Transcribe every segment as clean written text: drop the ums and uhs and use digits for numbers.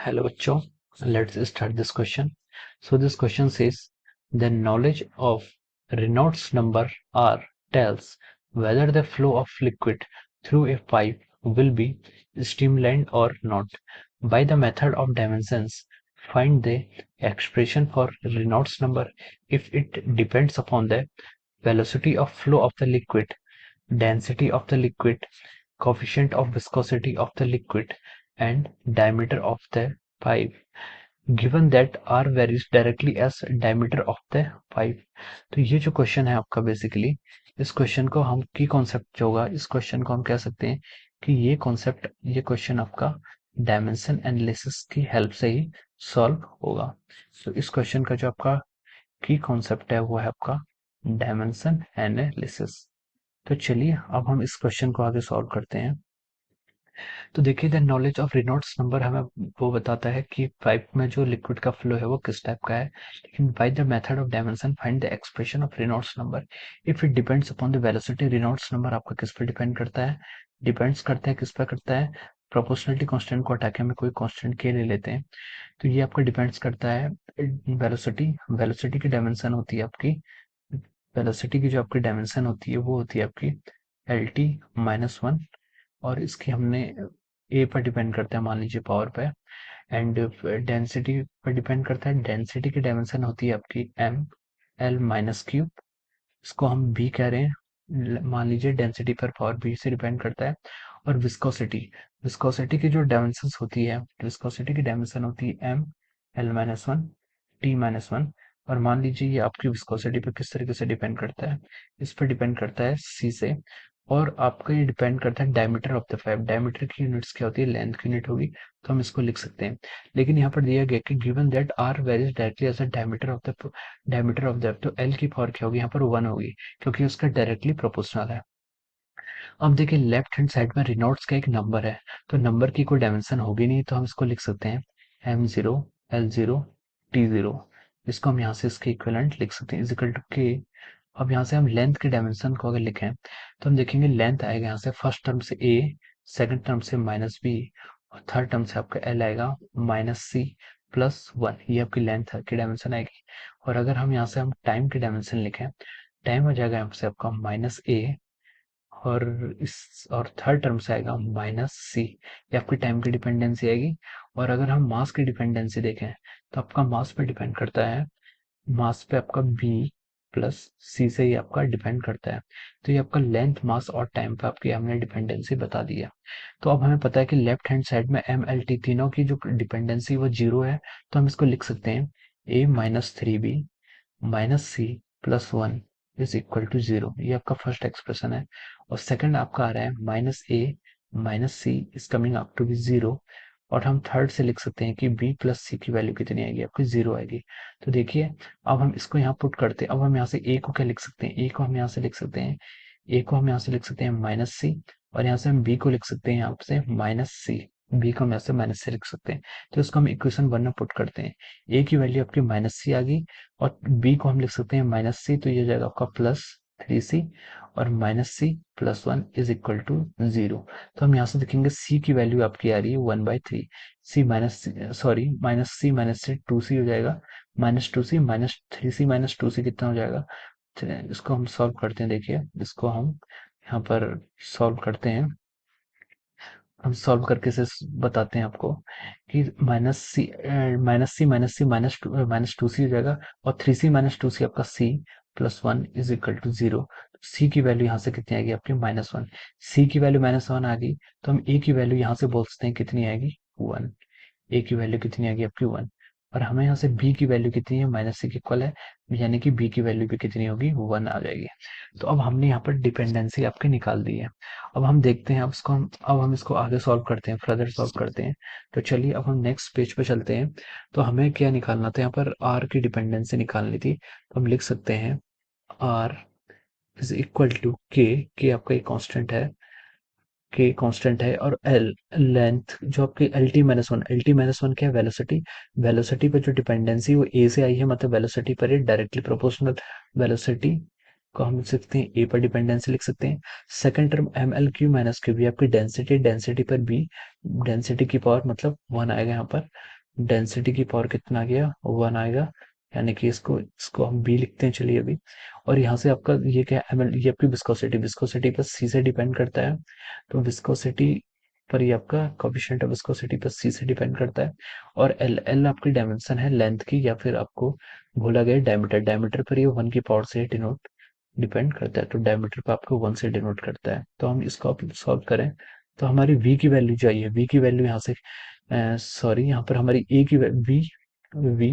Hello बच्चों, let's start this question. So this question says the knowledge of Reynolds number R tells whether the flow of liquid through a pipe will be streamlined or not. By the method of dimensions, find the expression for Reynolds number if it depends upon the velocity of flow of the liquid, density of the liquid, coefficient of viscosity of the liquid, and diameter of the pipe. Given that r varies directly as diameter of the pipe. तो ये जो question है आपका basically, इस question को हम की concept जो होगा, इस क्वेश्चन को हम कह सकते हैं कि ये क्वेश्चन आपका डायमेंशन एनालिसिस की हेल्प से ही सॉल्व होगा. तो इस क्वेश्चन का जो आपका की कॉन्सेप्ट है वो है आपका डायमेंशन एनालिसिस. तो चलिए अब हम इस क्वेश्चन को आगे सॉल्व करते हैं. तो देखिए the knowledge of Reynolds number हमें वो बताता है कि पाइप में जो लिक्विड का फ्लो है वो किस टाइप का है. लेकिन by the method of dimension find the expression of Reynolds number if it depends upon the velocity. Reynolds number आपका किस पे डिपेंड करता है, डिपेंड्स करता है किस पे करता है, प्रोपोर्शनलिटी कांस्टेंट को हटा के हमें कोई कांस्टेंट के ले लेते हैं. तो ये आपका डिपेंड्स करता है वेलोसिटी. वेलोसिटी की डायमेंशन होती है आपकी, वेलोसिटी की जो आपकी डायमेंशन होती है वो होती है आपकी एल टी -1. और इसकी हमने ए पर डिपेंड करता है, मान लीजिए पावर पे. एंड डेंसिटी पर डिपेंड करता है, डेंसिटी की डायमेंशन होती है आपकी एम एल माइनस क्यूब. इसको हम बी कह रहे हैं, मान लीजिए डेंसिटी पर पावर बी से डिपेंड करता है. और विस्कोसिटी, विस्कोसिटी की जो डायमेंशन होती है, विस्कोसिटी की डायमेंशन होती है एम एल-1 t-1. और मान लीजिए ये आपकी विस्कोसिटी पे किस तरीके से डिपेंड करता है, इस पर डिपेंड करता है सी से. और आपका ये डिपेंड करता है diameter of the pipe. Diameter की यूनिट्स क्या होती है, लेंथ की यूनिट होगी, तो हम इसको लिख सकते हैं. लेकिन यहाँ पर दिया गया कि given that R varies directly as a diameter of the, तो एल की पावर क्या होगी, यहाँ पर 1 होगी क्योंकि उसका डायरेक्टली प्रोपोर्शनल है. अब देखिए लेफ्ट हैंड साइड में रेनॉल्ड्स का एक नंबर है, तो नंबर की कोई डायमेंशन होगी नहीं, तो हम इसको लिख सकते हैं m0 l0 t0. इसको हम यहाँ से इसके इक्विवेलेंट लिख सकते हैं, इजिकल टू के. अब यहाँ से हम लेंथ के डायमेंशन को अगर लिखें तो हम देखेंगे लेंथ आएगा यहाँ से फर्स्ट टर्म से a, सेकंड टर्म से -b, और थर्ड टर्म से आपका l आएगा -c +1. ये आपकी लेंथ की डायमेंशन आएगी. और अगर हम यहाँ से हम टाइम की डायमेंशन लिखें, टाइम हो जाएगा यहाँ से आपका -a, और इस और थर्ड टर्म से आएगा -c. ये आपकी टाइम की डिपेंडेंसी आएगी. और अगर हम मास की डिपेंडेंसी देखें तो आपका मास पे डिपेंड करता है, मास पे आपका b प्लस c से ही आपका डिपेंड करता है. तो ये आपका लेंथ, मास और टाइम पे आपकी हमने डिपेंडेंसी बता दी है. तो अब हमें पता है कि लेफ्ट हैंड साइड में एम एल टी तीनों की जो डिपेंडेंसी वो 0 है, तो हम इसको लिख सकते हैं a-3b -c+1 is equal to 0. ये आपका फर्स्ट एक्सप्रेशन है. और सेकंड आपका आ रहा है -a-c is coming up to be 0. और हम थर्ड से लिख सकते हैं कि b प्लस सी की वैल्यू कितनी आएगी, आपकी 0 आएगी. तो देखिए अब हम इसको यहाँ पुट करते हैं. अब हम यहाँ से a को क्या लिख सकते हैं, a को हम यहाँ से लिख सकते हैं, a को हम यहाँ से लिख सकते हैं -c. और यहाँ से हम b को लिख सकते हैं यहाँ से -c. b को हम यहाँ से -c लिख सकते हैं. तो इसको हम इक्वेशन 1 में पुट करते हैं. a की वैल्यू आपकी -c आ गई, और b को हम लिख सकते हैं -c, तो ये हो जाएगा आपका +3c. और -c+1 इज इक्वल टू 0. तो हम यहाँ से देखेंगे c की वैल्यू आपकी आ रही है 1/3. c minus sorry -c 2c हो जाएगा, -2c -3c -2c कितना हो जाएगा. इसको हम सॉल्व करते हैं. देखिए इसको हम यहाँ पर सॉल्व करते हैं. हम सॉल्व करके से बताते हैं आपको कि -2c हो जाएगा, और 3c -2c आपका c+1 is equal to 0. c की वैल्यू यहाँ से कितनी आएगी आपकी -1. c की वैल्यू -1 आ गई, तो हम a की वैल्यू यहाँ से बोल सकते हैं कितनी आएगी 1. a की वैल्यू कितनी आएगी आपकी 1. और हमें यहाँ से b की वैल्यू कितनी है, -c के इक्वल है, यानी कि b की वैल्यू भी कितनी होगी 1 आ जाएगी. तो अब हमने यहाँ पर डिपेंडेंसी आपकी निकाल दी है. अब हम देखते हैं, अब हम इसको आगे सॉल्व करते हैं, फर्दर सॉल्व करते हैं. तो चलिए अब हम नेक्स्ट पेज पे चलते हैं. तो हमें क्या निकालना था, यहाँ पर आर की डिपेंडेंसी निकालनी थी. तो हम लिख सकते हैं आर इज इक्वल टू के आपका एक कांस्टेंट है, के कांस्टेंट है. और एल लेंथ जो आपकी एल टी माइनस वन क्या है, वेलोसिटी. वेलोसिटी पे जो डिपेंडेंसी वो ए से आई है, मतलब वेलोसिटी पर डायरेक्टली प्रोपोर्शनल. वेलोसिटी को हम लिख सकते हैं ए पर डिपेंडेंसी लिख सकते हैं। Second term M L Q minus Q भी आपकी डेंसिटी, डेंसिटी पर बी, डेंसिटी की पावर मतलब 1 आएगा यहाँ पर। डेंसिटी की पावर कितना आ गया, 1 आएगा, यानी कि इसको हम बी लिखते हैं चलिए अभी। और यहाँ से आपका ये क्या एम एल, ये आपकी विस्कोसिटी, विस्कोसिटी पर सी से डिपेंड करता है। तो विस्कोसिटी पर ये आपका कोफिशिएंट ऑफ विस्कोसिटी पर सी से डिपेंड करता है। और एल, एल आपकी डायमेंशन है लेंथ की, या फिर आपको बोला गया डायमीटर, डायमीटर पर ये 1 की पावर से डिनोट डिपेंड करता है। तो डायमीटर पे आपको 1 से डिनोट करता है। तो हम इसको आप सॉल्व करें तो हमारी v की वैल्यू जो आई है, v की वैल्यू यहाँ से सॉरी यहाँ पर हमारी a की v, v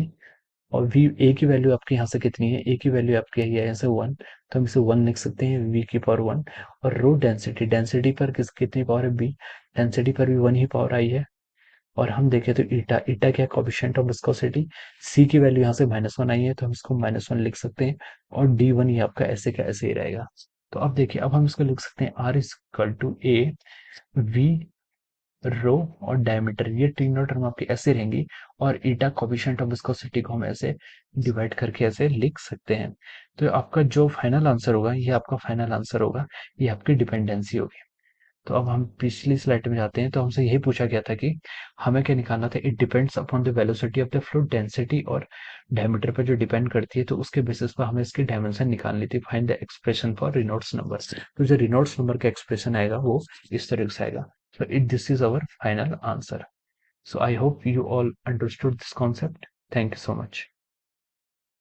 और v, a की वैल्यू आपकी यहाँ से कितनी है, a की वैल्यू आपकी आई है यहाँ से 1, तो हम इसे 1 लिख सकते हैं, v की पावर 1। और रो डेंसिटी, डेंसिटी पर कितनी पावर है, b, डेंसिटी पर भी 1 ही पावर आई है। और हम देखें तो ईटा, ईटा क्या, कोफिशिएंट ऑफ विस्कोसिटी, सी की वैल्यू यहाँ से -1 आई है, तो हम इसको -1 लिख सकते हैं। और डी1 ये आपका ऐसे का ऐसे ही रहेगा। तो अब देखिए, अब हम इसको लिख सकते हैं R is equal to A V रो और डायमीटर, ये तीनों टर्म आपकी ऐसे रहेंगी। और ईटा कोफिशिएंट ऑफ विस्कोसिटी को हम ऐसे डिवाइड करके ऐसे लिख सकते हैं। तो आपका जो फाइनल आंसर होगा, ये आपका फाइनल आंसर होगा, ये आपकी डिपेंडेंसी होगी। तो अब हम पिछली स्लाइड में जाते हैं। तो हमसे यही पूछा गया था कि हमें क्या निकालना था, it depends upon the velocity of the fluid, density और डायमीटर पर जो डिपेंड करती है। तो उसके बेसिस पर हमें इसकी डायमेंशन निकालनी थी। Find the expression for Reynolds number. तो जो रेनॉल्ड्स नंबर का एक्सप्रेशन आएगा वो इस तरीके से आएगा। So this is our final answer. So I hope you all understood this concept. Thank you so much.